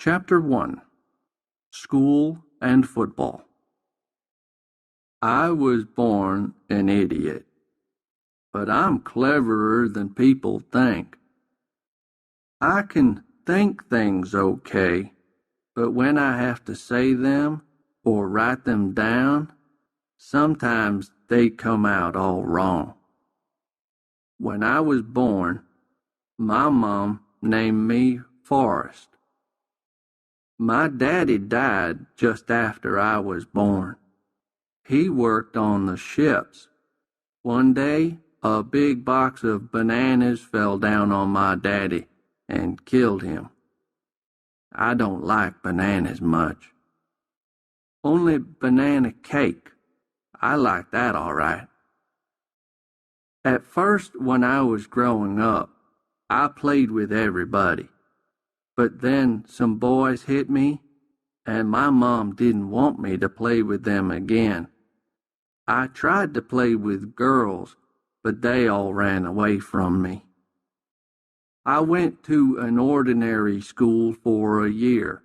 Chapter 1. School and Football. I was born an idiot, but I'm cleverer than people think. I can think things okay, but when I have to say them or write them down, sometimes they come out all wrong. When I was born, my mom named me Forrest. My daddy died just after I was born. He worked on the ships. One day, a big box of bananas fell down on my daddy and killed him. I don't like bananas much. Only banana cake. I like that all right. At first, when I was growing up, I played with everybody. But then some boys hit me, and my mom didn't want me to play with them again. I tried to play with girls, but they all ran away from me. I went to an ordinary school for a year.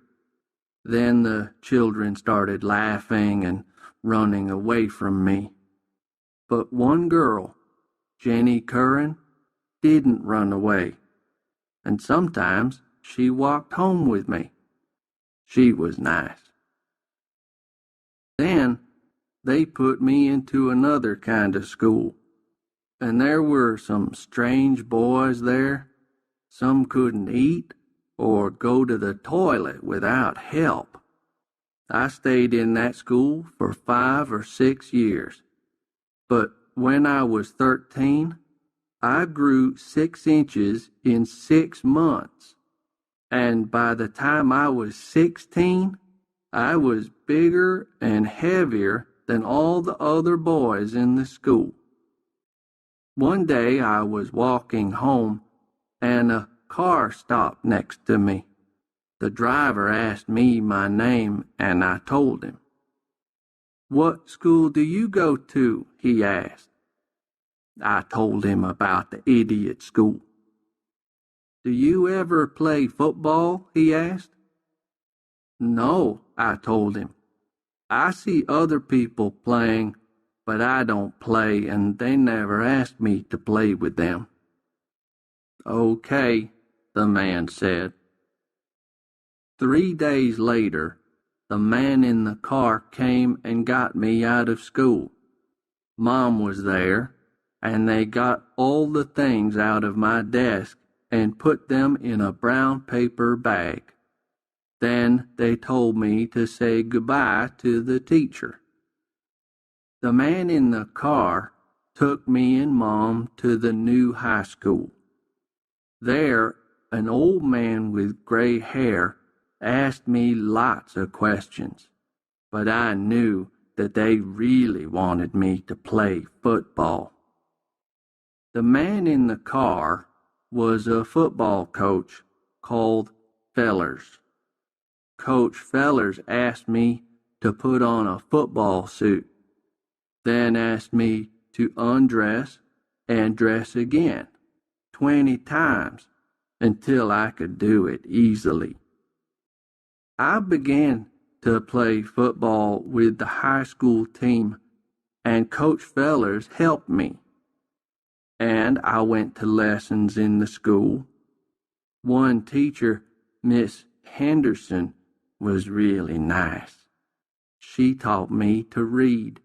Then the children started laughing and running away from me. But one girl, Jenny Curran, didn't run away, and sometimes she walked home with me. She was nice. Then they put me into another kind of school, and there were some strange boys there. Some couldn't eat or go to the toilet without help. I stayed in that school for 5 or 6 years, but when I was 13, I grew 6 inches in 6 months. And by the time I was 16, I was bigger and heavier than all the other boys in the school. One day I was walking home, and a car stopped next to me. The driver asked me my name, and I told him. "What school do you go to?" he asked. I told him about the idiot school. "Do you ever play football?" he asked. "No," I told him. "I see other people playing, but I don't play, and they never asked me to play with them." "Okay," the man said. 3 days later, the man in the car came and got me out of school. Mom was there, and they got all the things out of my desk and put them in a brown paper bag. Then they told me to say goodbye to the teacher. The man in the car took me and Mom to the new high school. There, an old man with gray hair asked me lots of questions, but I knew that they really wanted me to play football. The man in the car was a football coach called Fellers. Coach Fellers asked me to put on a football suit, then asked me to undress and dress again 20 times until I could do it easily. I began to play football with the high school team, and Coach Fellers helped me. And I went to lessons in the school. One teacher, Miss Henderson, was really nice. She taught me to read.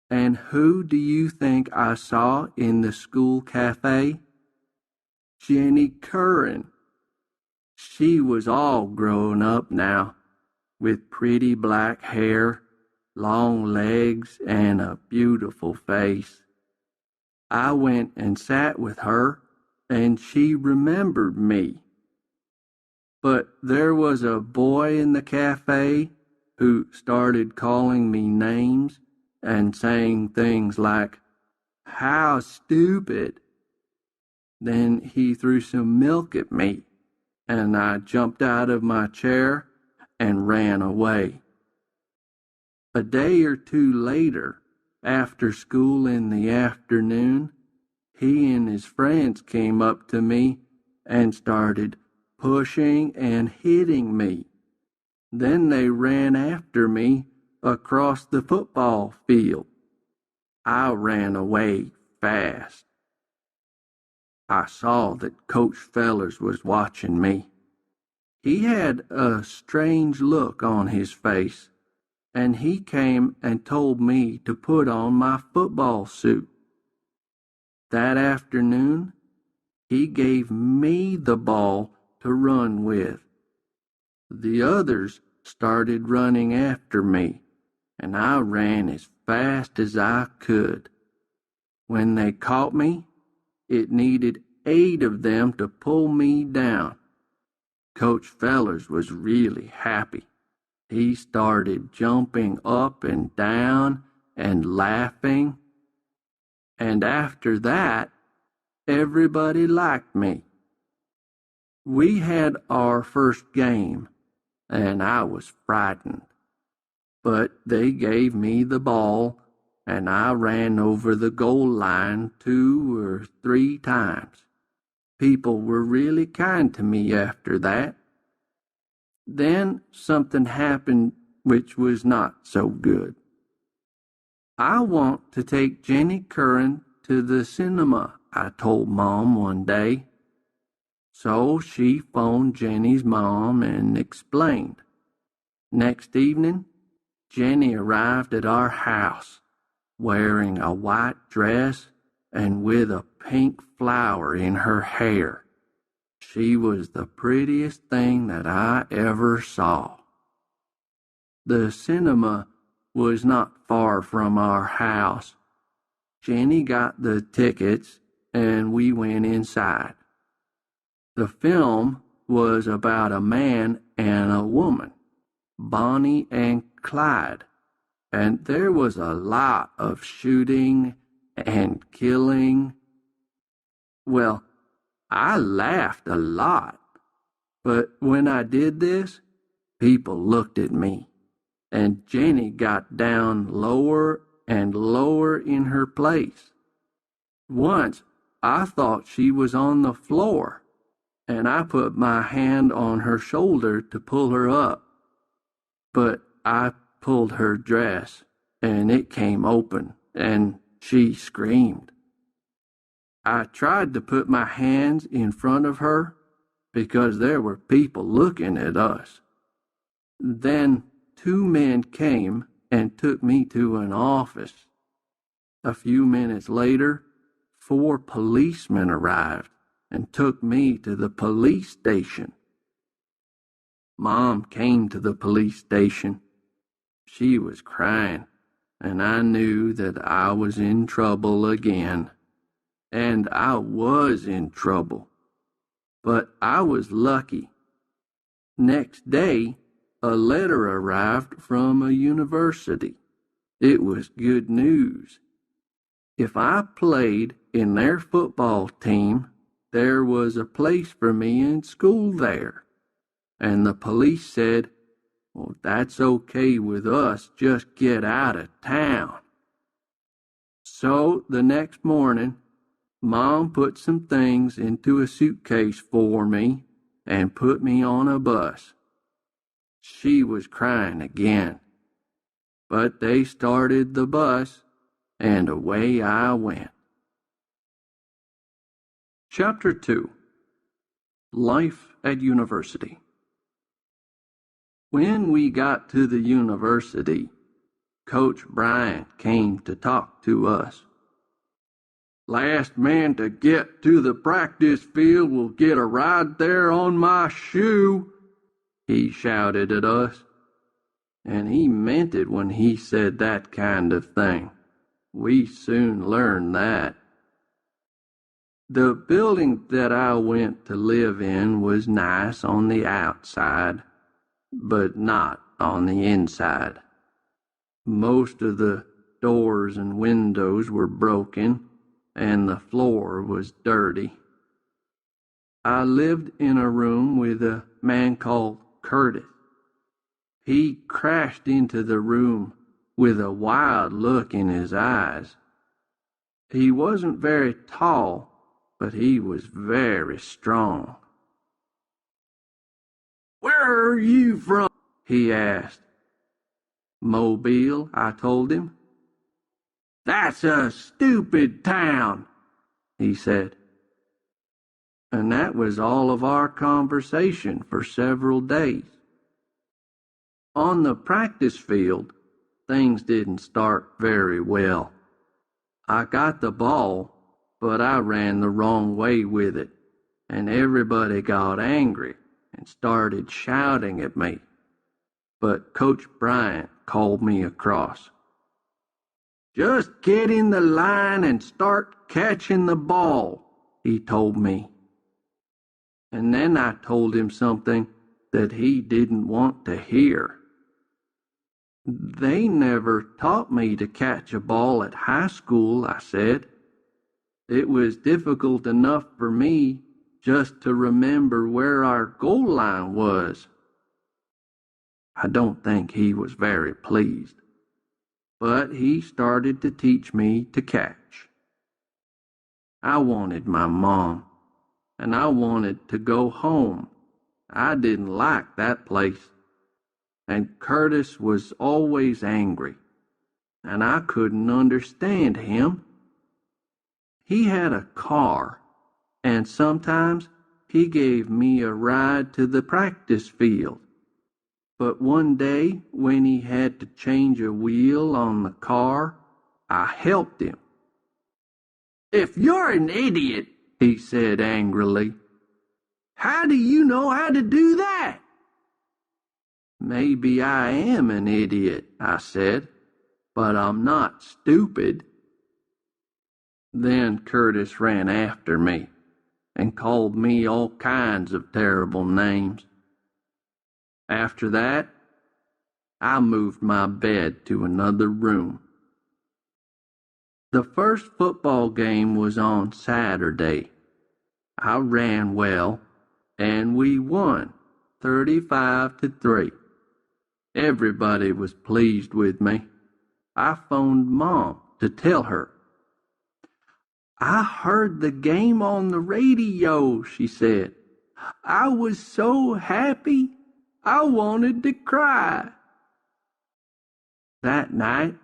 And who do you think I saw in the school cafe? Jenny Curran. She was all grown up now, with pretty black hair, long legs, and a beautiful face. I went and sat with her, and she remembered me. But there was a boy in the cafe who started calling me names and saying things like, "How stupid." Then he threw some milk at me, and I jumped out of my chair and ran away. A day or two later, after school in the afternoon, he and his friends came up to me and started pushing and hitting me. Then they ran after me across the football field. I ran away fast. I saw that Coach Fellers was watching me. He had a strange look on his face, and he came and told me to put on my football suit. That afternoon, he gave me the ball to run with. The others started running after me, and I ran as fast as I could. When they caught me, it needed 8 of them to pull me down. Coach Fellers was really happy. He started jumping up and down and laughing. And after that, everybody liked me. We had our first game, and I was frightened. But they gave me the ball, and I ran over the goal line 2 or 3 times. People were really kind to me after that. Then something happened which was not so good. I want to take Jenny Curran to the cinema, I told Mom one day. So she phoned Jenny's mom and explained. Next evening, Jenny arrived at our house, wearing a white dress and with a pink flower in her hair. She was the prettiest thing that I ever saw. The cinema was not far from our house. Jenny got the tickets and we went inside. The film was about a man and a woman, Bonnie and Clyde, and there was a lot of shooting and killing. Well, I laughed a lot, but when I did this, people looked at me, and Jenny got down lower and lower in her place. Once I thought she was on the floor, and I put my hand on her shoulder to pull her up, but I pulled her dress, and it came open, and she screamed. I tried to put my hands in front of her because there were people looking at us. Then 2 men came and took me to an office. A few minutes later, 4 policemen arrived and took me to the police station. Mom came to the police station. She was crying, and I knew that I was in trouble again. And I was in trouble. But I was lucky. Next day, a letter arrived from a university. It was good news. If I played in their football team, there was a place for me in school there. And the police said, "Well, that's okay with us, just get out of town." So the next morning, Mom put some things into a suitcase for me and put me on a bus. She was crying again, but they started the bus, and away I went. Chapter 2. Life at University. When we got to the university, Coach Bryant came to talk to us. "Last man to get to the practice field will get a ride there on my shoe," he shouted at us. And he meant it when he said that kind of thing. We soon learned that. The building that I went to live in was nice on the outside, but not on the inside. Most of the doors and windows were broken, and the floor was dirty. I lived in a room with a man called Curtis. He crashed into the room with a wild look in his eyes. He wasn't very tall, but he was very strong. "Where are you from?" he asked. "Mobile," I told him. "That's a stupid town," he said. And that was all of our conversation for several days. On the practice field, things didn't start very well. I got the ball, but I ran the wrong way with it, and everybody got angry and started shouting at me. But Coach Bryant called me across. "Just get in the line and start catching the ball," he told me. And then I told him something that he didn't want to hear. "They never taught me to catch a ball at high school," I said. "It was difficult enough for me just to remember where our goal line was." I don't think he was very pleased, but he started to teach me to catch. I wanted my mom, and I wanted to go home. I didn't like that place. And Curtis was always angry, and I couldn't understand him. He had a car, and sometimes he gave me a ride to the practice field. But one day, when he had to change a wheel on the car, I helped him. "If you're an idiot," he said angrily, "how do you know how to do that?" "Maybe I am an idiot," I said, "but I'm not stupid." Then Curtis ran after me and called me all kinds of terrible names. After that, I moved my bed to another room. The first football game was on Saturday. I ran well, and we won 35-3. Everybody was pleased with me. I phoned Mom to tell her. "I heard the game on the radio," she said. "I was so happy, I wanted to cry." That night,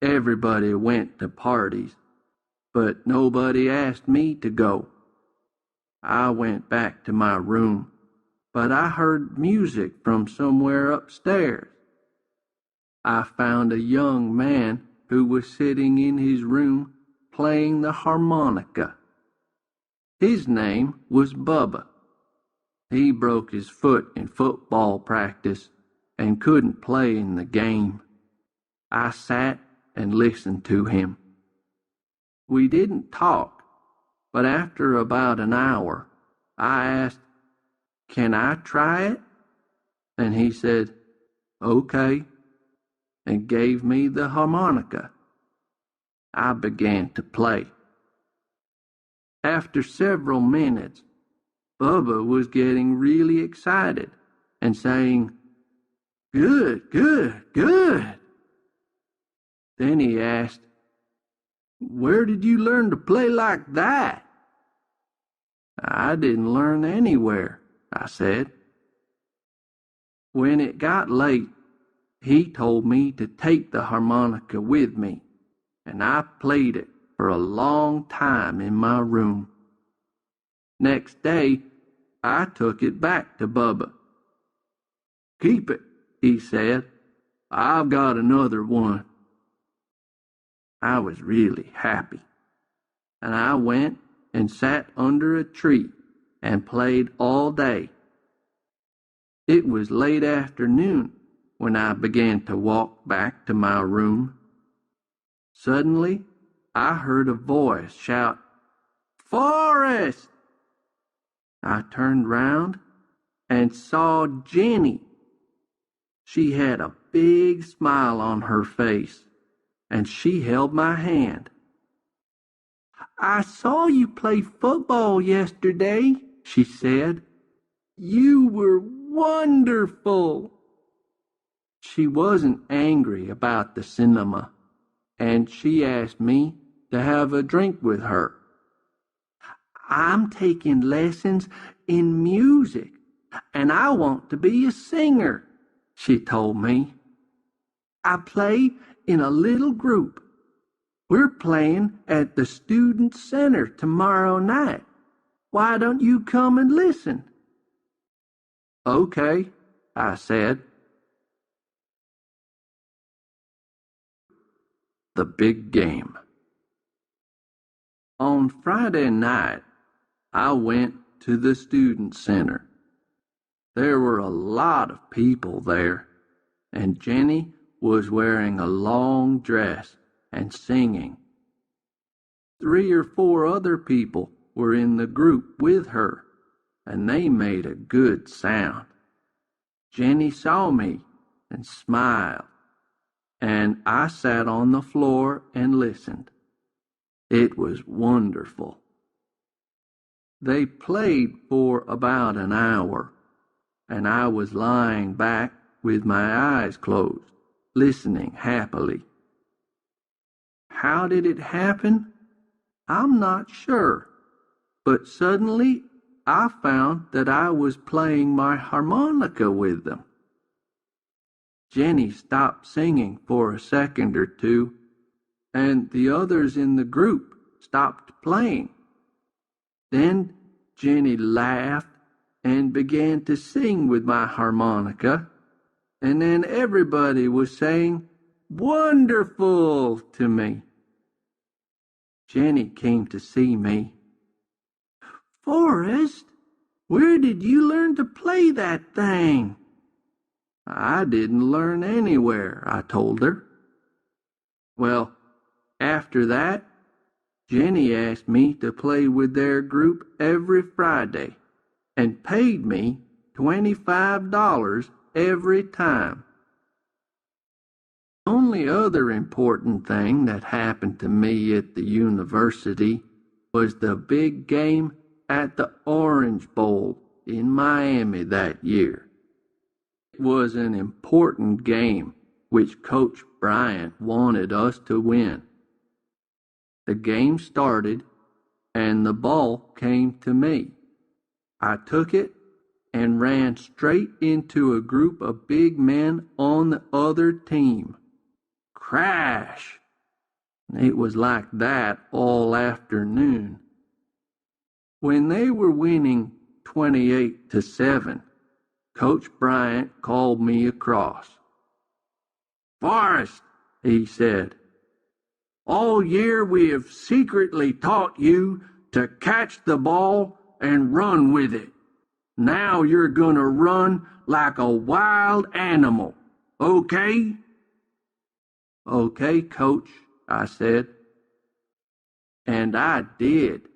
everybody went to parties, but nobody asked me to go. I went back to my room, but I heard music from somewhere upstairs. I found a young man who was sitting in his room playing the harmonica. His name was Bubba. He broke his foot in football practice and couldn't play in the game. I sat and listened to him. We didn't talk, but after about an hour, I asked, "Can I try it?" And he said, "Okay," and gave me the harmonica. I began to play. After several minutes, Bubba was getting really excited and saying, "Good, good, good." Then he asked, "Where did you learn to play like that?" "I didn't learn anywhere," I said. When it got late, he told me to take the harmonica with me, and I played it for a long time in my room. Next day, I took it back to Bubba. "Keep it," he said. "I've got another one." I was really happy, and I went and sat under a tree and played all day. It was late afternoon when I began to walk back to my room. Suddenly, I heard a voice shout, "Forrest!" I turned round and saw Jenny. She had a big smile on her face, and she held my hand. "I saw you play football yesterday," she said. "You were wonderful." She wasn't angry about the cinema, and she asked me to have a drink with her. "I'm taking lessons in music," and I want to be a singer," she told me. "I play in a little group. We're playing at the Student Center tomorrow night. Why don't you come and listen?" "Okay," I said. The big game. On Friday night, I went to the Student Center. There were a lot of people there, and Jenny was wearing a long dress and singing. 3 or 4 other people were in the group with her, and they made a good sound. Jenny saw me and smiled, and I sat on the floor and listened. It was wonderful. They played for about an hour, and I was lying back with my eyes closed, listening happily. How did it happen? I'm not sure, but suddenly I found that I was playing my harmonica with them. Jenny stopped singing for a second or two, and the others in the group stopped playing. Then Jenny laughed and began to sing with my harmonica, and then everybody was saying, "Wonderful," to me. Jenny came to see me. "Forrest, where did you learn to play that thing?" "I didn't learn anywhere," I told her. Well, after that, Jenny asked me to play with their group every Friday and paid me $25 every time. The only other important thing that happened to me at the university was the big game at the Orange Bowl in Miami that year. It was an important game which Coach Bryant wanted us to win. The game started, and the ball came to me. I took it and ran straight into a group of big men on the other team. Crash! It was like that all afternoon. When they were winning 28-7, Coach Bryant called me across. "Forrest," he said, "all year we have secretly taught you to catch the ball and run with it. Now you're gonna run like a wild animal, okay?" "Okay, Coach," I said. And I did.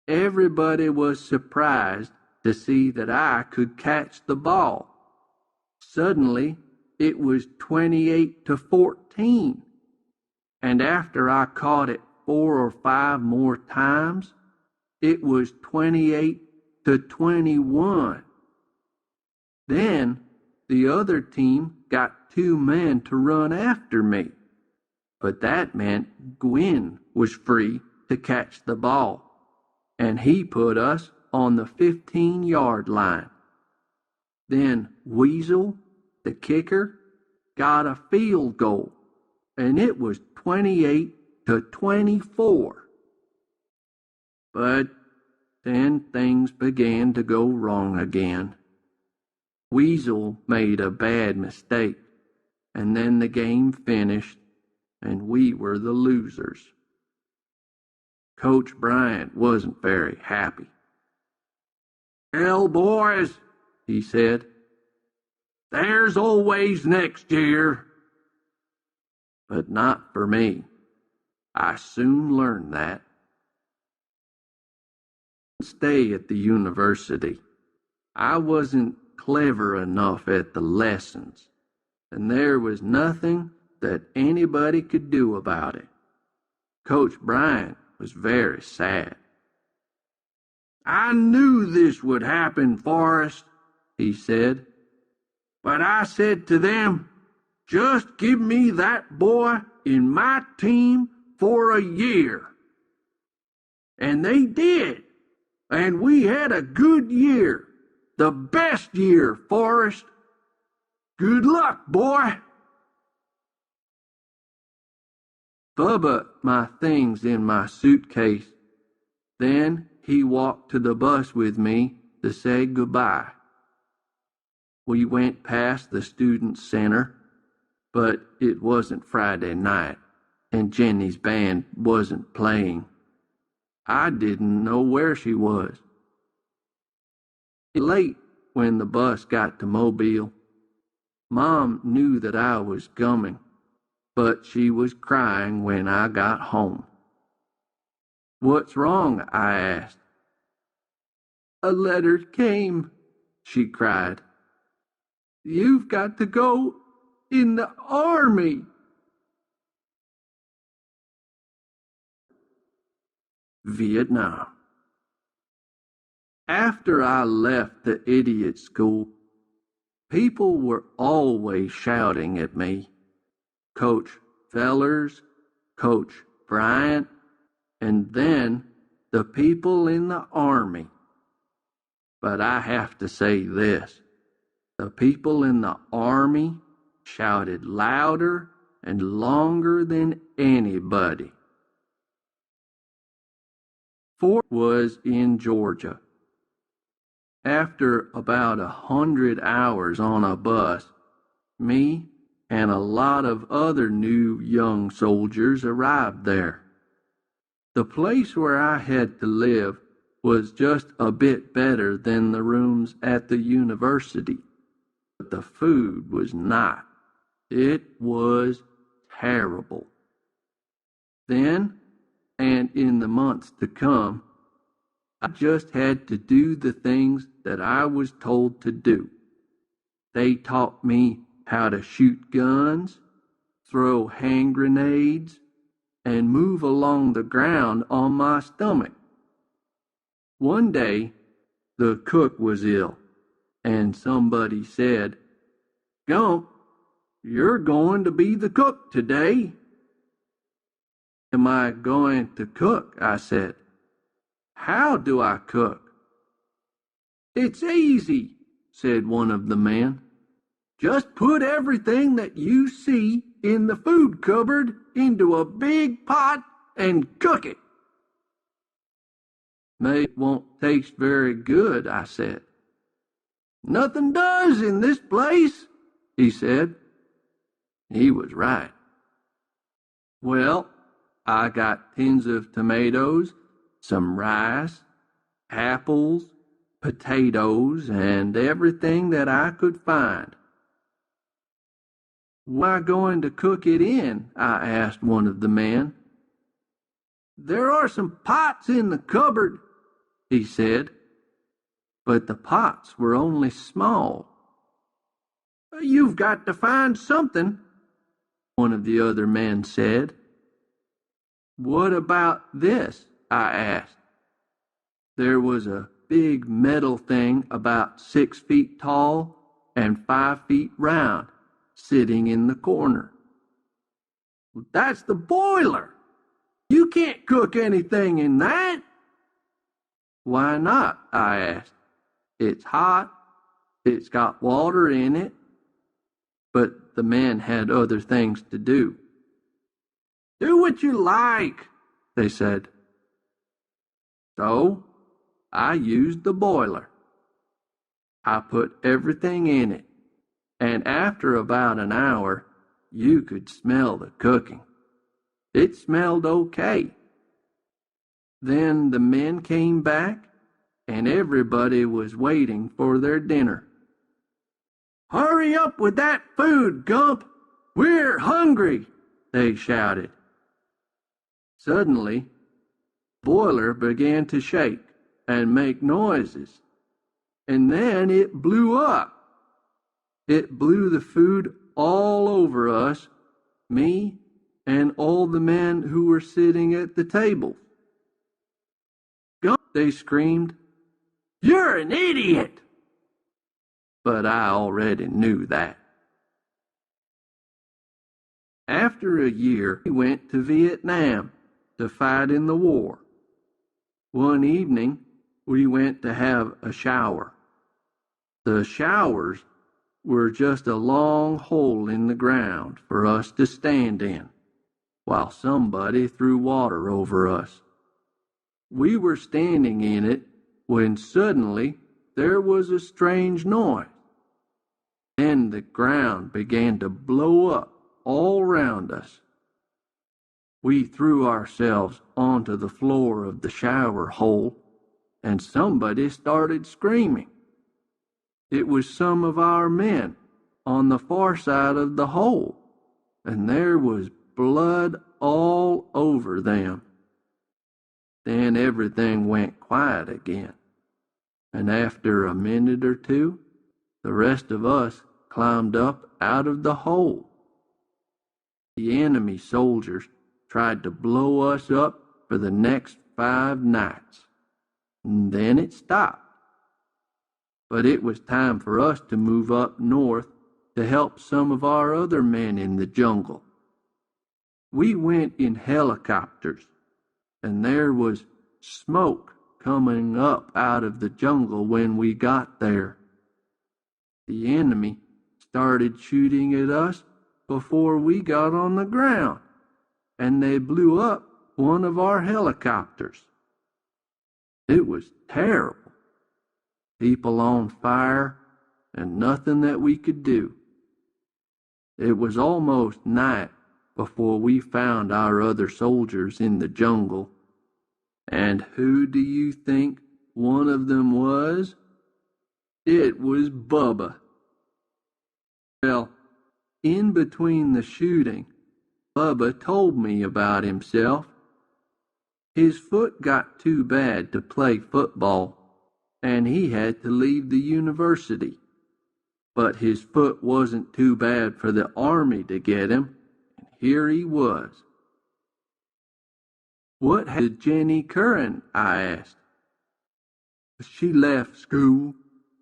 Everybody was surprised to see that I could catch the ball. Suddenly, it was 28-14. And after I caught it 4 or 5 more times, it was 28-21. Then the other team got 2 men to run after me, but that meant Gwyn was free to catch the ball, and he put us on the 15-yard line. Then Weasel, the kicker, got a field goal, and it was 28-24. But then things began to go wrong again. Weasel made a bad mistake, and then the game finished, and we were the losers. Coach Bryant wasn't very happy. "Well, boys," he said, "there's always next year." But not for me. I soon learned that. Stay at the university. I wasn't clever enough at the lessons, and there was nothing that anybody could do about it. Coach Bryant was very sad. "I knew this would happen, Forrest," he said. "But I said to them, just give me that boy in my team for a year. And they did, and we had a good year. The best year, Forrest. Good luck, boy. Bubba my things in my suitcase. Then he walked to the bus with me to say goodbye. We went past the student center, but it wasn't Friday night, and Jenny's band wasn't playing. I didn't know where she was. Late when the bus got to Mobile. Mom knew that I was coming, but she was crying when I got home. "What's wrong?" I asked. "A letter came," she cried. "You've got to go in the army." Vietnam. After I left the idiot school, people were always shouting at me. Coach Fellers, Coach Bryant, and then the people in the army. But I have to say this. The people in the army shouted louder and longer than anybody. Fort was in Georgia. After about 100 hours on a bus, me and a lot of other new young soldiers arrived there. The place where I had to live was just a bit better than the rooms at the university, but the food was not. It was terrible. Then, and in the months to come, I just had to do the things that I was told to do. They taught me how to shoot guns, throw hand grenades, and move along the ground on my stomach. One day, the cook was ill, and somebody said, "Gump, you're going to be the cook today." "Am I going to cook?" I said. "How do I cook?" "It's easy," said one of the men. "Just put everything that you see in the food cupboard into a big pot and cook it." "Maybe it won't taste very good," I said. "Nothing does in this place," he said. He was right. Well, I got tins of tomatoes, some rice, apples, potatoes, and everything that I could find. "What am I going to cook it in?" I asked one of the men. "There are some pots in the cupboard," he said, but the pots were only small. "You've got to find something," one of the other men said. "What about this?" I asked. There was a big metal thing about 6 feet tall and 5 feet round, sitting in the corner. "That's the boiler. You can't cook anything in that." "Why not?" I asked. "It's hot. It's got water in it." But the men had other things to do. "Do what you like," they said. So I used the boiler. I put everything in it, and after about an hour, you could smell the cooking. It smelled okay. Then the men came back, and everybody was waiting for their dinner. "Hurry up with that food, Gump! We're hungry!" they shouted. Suddenly, the boiler began to shake and make noises, and then it blew up. It blew the food all over us, me, and all the men who were sitting at the table. "Gump," they screamed, "you're an idiot!" But I already knew that. After a year, we went to Vietnam to fight in the war. One evening, we went to have a shower. The showers were just a long hole in the ground for us to stand in, while somebody threw water over us. We were standing in it when suddenly there was a strange noise. Then the ground began to blow up all round us. We threw ourselves onto the floor of the shower hole, and somebody started screaming. It was some of our men on the far side of the hole, and there was blood all over them. Then everything went quiet again, and after a minute or two, the rest of us climbed up out of the hole. The enemy soldiers tried to blow us up for the next 5 nights, and then it stopped. But it was time for us to move up north to help some of our other men in the jungle. We went in helicopters, and there was smoke coming up out of the jungle when we got there. The enemy started shooting at us before we got on the ground, and they blew up one of our helicopters. It was terrible. People on fire, and nothing that we could do. It was almost night before we found our other soldiers in the jungle. And who do you think one of them was? It was Bubba. Well, in between the shooting, Bubba told me about himself. His foot got too bad to play football, and he had to leave the university. But his foot wasn't too bad for the army to get him, and here he was. "What had Jenny Curran?" I asked. "She left school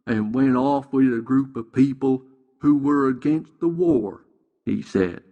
and went off with a group of people who were against the war," he said.